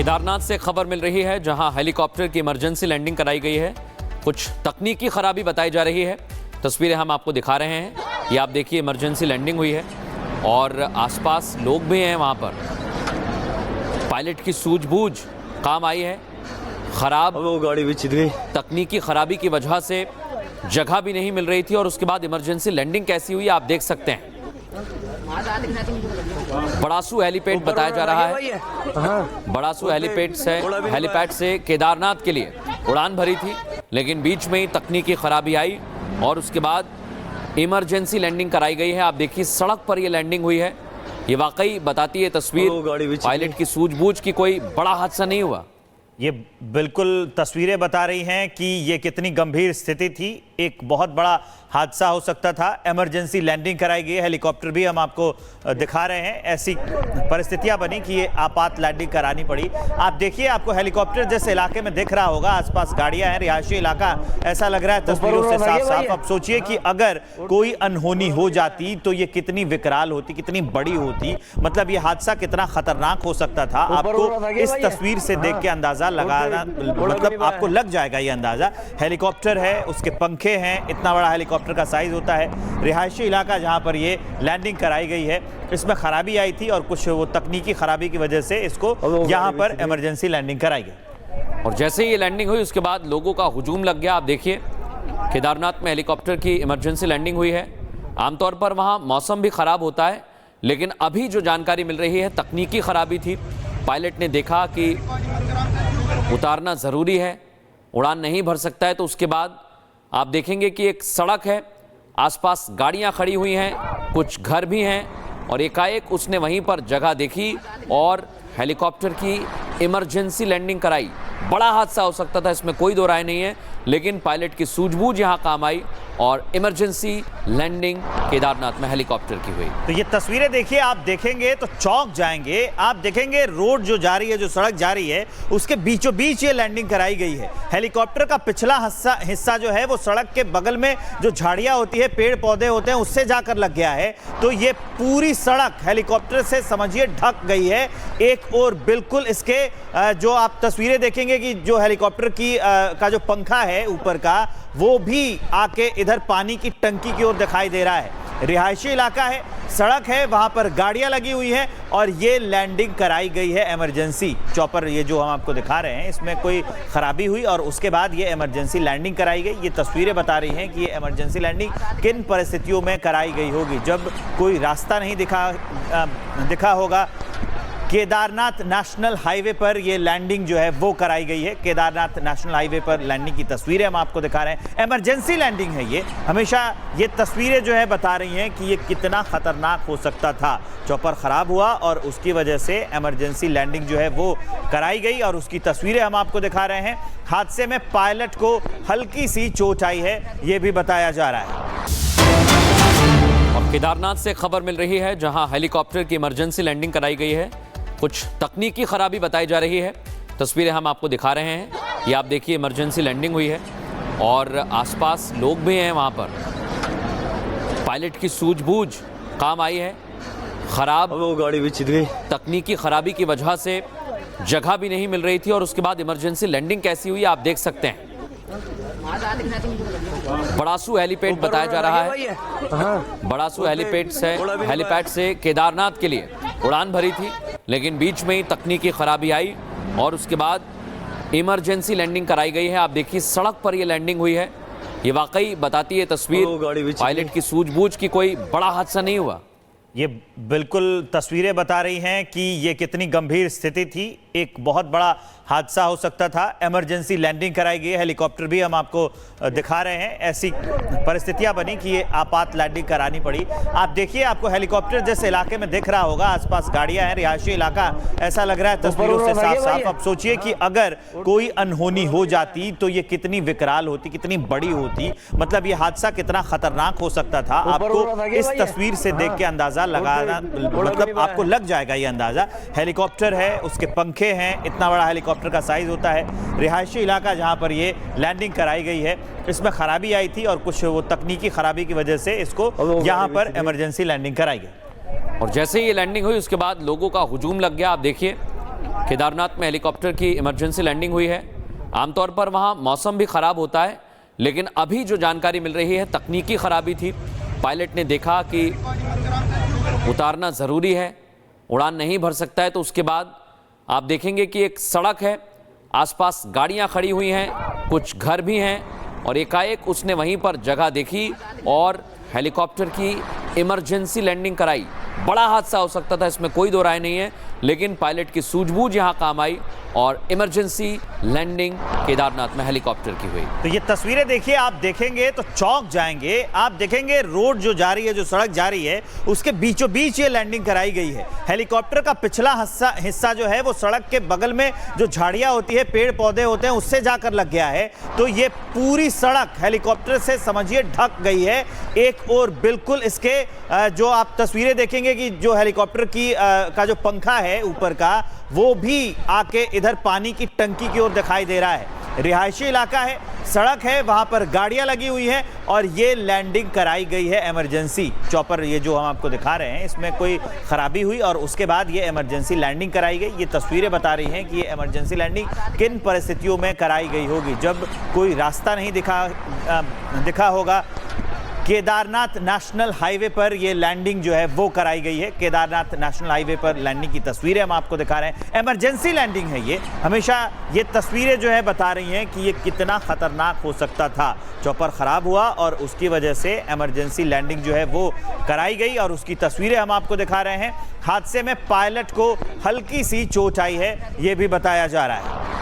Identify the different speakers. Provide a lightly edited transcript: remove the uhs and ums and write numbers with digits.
Speaker 1: केदारनाथ से खबर मिल रही है जहां हेलीकॉप्टर की इमरजेंसी लैंडिंग कराई गई है। कुछ तकनीकी खराबी बताई जा रही है। तस्वीरें हम आपको दिखा रहे हैं। ये आप देखिए इमरजेंसी लैंडिंग हुई है और आसपास लोग भी हैं वहां पर। पायलट की सूझबूझ काम आई है। खराब
Speaker 2: वो गाड़ी भी चित गई।
Speaker 1: तकनीकी खराबी की वजह से जगह भी नहीं मिल रही थी और उसके बाद इमरजेंसी लैंडिंग कैसी हुई आप देख सकते हैं। बड़ासू हेलीपैड बताया जा रहा है। बड़ासू हेलीपैड से केदारनाथ के लिए उड़ान भरी थी, लेकिन बीच में ही तकनीकी खराबी आई और उसके बाद इमरजेंसी लैंडिंग कराई गई है। आप देखिए सड़क पर ये लैंडिंग हुई है। ये वाकई बताती है तस्वीर पायलट की सूझबूझ की कोई बड़ा हादसा नहीं हुआ।
Speaker 3: ये बिल्कुल तस्वीरें बता रही हैं कि ये कितनी गंभीर स्थिति थी। एक बहुत बड़ा हादसा हो सकता था। इमरजेंसी लैंडिंग कराई गई, हेलीकॉप्टर भी हम आपको दिखा रहे हैं। ऐसी परिस्थितियां बनी कि ये आपात लैंडिंग करानी पड़ी। आप देखिए, आपको हेलीकॉप्टर जैसे इलाके में दिख रहा होगा, आसपास गाड़ियां हैं, रिहायशी इलाका ऐसा लग रहा है तस्वीरों से साफ साफ। अब सोचिए कि अगर कोई अनहोनी हो जाती तो ये कितनी विकराल होती, कितनी बड़ी होती। मतलब ये हादसा कितना खतरनाक हो सकता था। आपको इस तस्वीर से देख के अंदाजा लगाना, मतलब आपको लग जाएगा ये अंदाजा। हेलीकॉप्टर है, उसके पंखे हैं, इतना बड़ा हेलीकॉप्टर का साइज होता है। रिहायशी इलाका जहां पर ये लैंडिंग कराई गई है, इसमें खराबी आई थी और कुछ वो तकनीकी खराबी की वजह से इसको यहां पर इमरजेंसी लैंडिंग कराई गई।
Speaker 1: और जैसे ही ये लैंडिंग हुई उसके बाद लोगों का हुजूम लग गया। आप देखिए केदारनाथ में हेलीकॉप्टर की इमरजेंसी लैंडिंग हुई है। आमतौर पर वहाँ मौसम भी खराब होता है, लेकिन अभी जो जानकारी मिल रही है तकनीकी खराबी थी। पायलट ने देखा कि उतारना ज़रूरी है, उड़ान नहीं भर सकता है, तो उसके बाद आप देखेंगे कि एक सड़क है, आसपास गाड़ियां खड़ी हुई हैं, कुछ घर भी हैं और एकाएक उसने वहीं पर जगह देखी और हेलीकॉप्टर की इमरजेंसी लैंडिंग कराई। बड़ा हादसा हो सकता था, इसमें कोई दो राय नहीं है, लेकिन पायलट की सूझबूझ यहां काम आई और इमरजेंसी लैंडिंग केदारनाथ में हेलीकॉप्टर की हुई।
Speaker 3: तो ये तस्वीरें देखिए, आप देखेंगे तो चौंक जाएंगे। आप देखेंगे रोड जो जा रही है, जो सड़क जा रही है, उसके बीचों बीच ये लैंडिंग कराई गई है। हेलीकॉप्टर का पिछला हिस्सा जो है वो सड़क के बगल में जो झाड़ियां होती है, पेड़ पौधे होते हैं, उससे जाकर लग गया है। तो ये पूरी सड़क हेलीकॉप्टर से समझिए ढक गई है। एक और बिल्कुल इसके जो आप तस्वीरें देखेंगे कि जो हेलीकॉप्टर की का जो पंखा है ऊपर का, वो भी आके इधर पानी की टंकी की ओर दिखाई दे रहा है। रिहायशी इलाका है, सड़क है, वहां पर गाड़ियां लगी हुई हैं और ये लैंडिंग कराई गई है इमरजेंसी चॉपर। ये जो हम आपको दिखा रहे हैं, इसमें कोई खराबी हुई और उसके बाद ये इमरजेंसी लैंडिंग कराई गई। ये तस्वीरें बता रही हैं कि ये इमरजेंसी लैंडिंग किन परिस्थितियों में कराई गई होगी। जब कोई रास्ता नहीं दिखा होगा। केदारनाथ नेशनल हाईवे पर ये लैंडिंग जो है वो कराई गई है। केदारनाथ नेशनल हाईवे पर लैंडिंग की तस्वीरें हम आपको दिखा रहे हैं। इमरजेंसी लैंडिंग है ये। हमेशा ये तस्वीरें जो है बता रही हैं कि ये कितना खतरनाक हो सकता था। चॉपर खराब हुआ और उसकी वजह से इमरजेंसी लैंडिंग जो है वो कराई गई और उसकी तस्वीरें हम आपको दिखा रहे हैं। हादसे में पायलट को हल्की सी चोट आई है, ये भी बताया जा रहा है।
Speaker 1: और केदारनाथ से खबर मिल रही है जहां हेलीकॉप्टर की इमरजेंसी लैंडिंग कराई गई है। कुछ तकनीकी खराबी बताई जा रही है। तस्वीरें हम आपको दिखा रहे हैं। ये आप देखिए इमरजेंसी लैंडिंग हुई है और आसपास लोग भी हैं वहां पर। पायलट की सूझबूझ काम आई है। खराब
Speaker 2: वो गाड़ी भी चित गई।
Speaker 1: तकनीकी खराबी की वजह से जगह भी नहीं मिल रही थी और उसके बाद इमरजेंसी लैंडिंग कैसी हुई आप देख सकते हैं। बड़ासू हेलीपैड बताया जा रहा है। बड़ासू हेलीपैड से केदारनाथ के लिए उड़ान भरी थी, लेकिन बीच में ही तकनीकी खराबी आई और उसके बाद इमरजेंसी लैंडिंग कराई गई है। आप देखिए सड़क पर ये लैंडिंग हुई है। ये वाकई बताती है तस्वीर पायलट की सूझबूझ की कोई बड़ा हादसा नहीं हुआ।
Speaker 3: ये बिल्कुल तस्वीरें बता रही हैं कि ये कितनी गंभीर स्थिति थी। एक बहुत बड़ा हादसा हो सकता था। इमरजेंसी लैंडिंग कराई गई, हेलीकॉप्टर भी हम आपको दिखा रहे हैं। ऐसी परिस्थितियां बनी कि ये आपात लैंडिंग करानी पड़ी। आप देखिए, आपको हेलीकॉप्टर जैसे इलाके में दिख रहा होगा, आसपास गाड़ियां हैं, रिहायशी इलाका ऐसा लग रहा है तस्वीरों से साफ साफ। अब सोचिए कि अगर कोई अनहोनी हो जाती तो ये कितनी विकराल होती, कितनी बड़ी होती। मतलब ये हादसा कितना खतरनाक हो सकता था। आपको इस तस्वीर से देख के अंदाजा लगाना, मतलब आपको लग जाएगा ये अंदाजा। हेलीकॉप्टर है, उसके पंखे हैं, इतना बड़ा हेलीकॉप्टर का साइज होता है। रिहायशी इलाका जहां पर ये लैंडिंग कराई गई है, इसमें खराबी आई थी और कुछ वो तकनीकी खराबी की वजह से इसको यहां पर इमरजेंसी लैंडिंग कराई गई।
Speaker 1: और जैसे ही ये लैंडिंग हुई उसके बाद लोगों का हुजूम लग गया। आप देखिए केदारनाथ में हेलीकॉप्टर की इमरजेंसी लैंडिंग हुई है। आमतौर पर वहां मौसम भी खराब होता है, लेकिन अभी जो जानकारी मिल रही है तकनीकी खराबी थी। पायलट ने देखा कि उतारना ज़रूरी है, उड़ान नहीं भर सकता है, तो उसके बाद आप देखेंगे कि एक सड़क है, आसपास गाड़ियां खड़ी हुई हैं, कुछ घर भी हैं, और एकाएक उसने वहीं पर जगह देखी और हेलीकॉप्टर की इमरजेंसी लैंडिंग कराई। बड़ा हादसा हो सकता था, इसमें कोई दो राय नहीं है, लेकिन पायलट की सूझबूझ यहां काम आई और इमरजेंसी लैंडिंग केदारनाथ में हेलीकॉप्टर की हुई।
Speaker 3: तो ये तस्वीरें देखिए, आप देखेंगे तो चौंक जाएंगे। आप देखेंगे रोड जो जा रही है, जो सड़क जा रही है, उसके बीचों बीच ये लैंडिंग कराई गई है। हेलीकॉप्टर का पिछला हिस्सा जो है वो सड़क के बगल में जो झाड़ियां होती है, पेड़ पौधे होते हैं, उससे जाकर लग गया है। तो ये पूरी सड़क हेलीकॉप्टर से समझिए ढक गई है। एक और बिल्कुल इसके जो आप तस्वीरें देखेंगे कि जो हेलीकॉप्टर की का जो पंखा है ऊपर का, वो भी आके इधर पानी की टंकी की ओर दिखाई दे रहा है। रिहायशी इलाका है, सड़क है, वहां पर गाड़ियां लगी हुई हैं और ये लैंडिंग कराई गई है इमरजेंसी चॉपर। ये जो हम आपको दिखा रहे हैं, इसमें कोई खराबी हुई और उसके बाद ये इमरजेंसी लैंडिंग कराई गई। ये तस्वीरें बता रही हैं कि ये इमरजेंसी लैंडिंग किन परिस्थितियों में कराई गई होगी, जब कोई रास्ता नहीं दिखा होगा। केदारनाथ नेशनल हाईवे पर ये लैंडिंग जो है वो कराई गई है। केदारनाथ नेशनल हाईवे पर लैंडिंग की तस्वीरें हम आपको दिखा रहे हैं। इमरजेंसी लैंडिंग है ये। हमेशा ये तस्वीरें जो है बता रही हैं कि ये कितना खतरनाक हो सकता था। चॉपर खराब हुआ और उसकी वजह से इमरजेंसी लैंडिंग जो है वो कराई गई और उसकी तस्वीरें हम आपको दिखा रहे हैं। हादसे में पायलट को हल्की सी चोट आई है, ये भी बताया जा रहा है।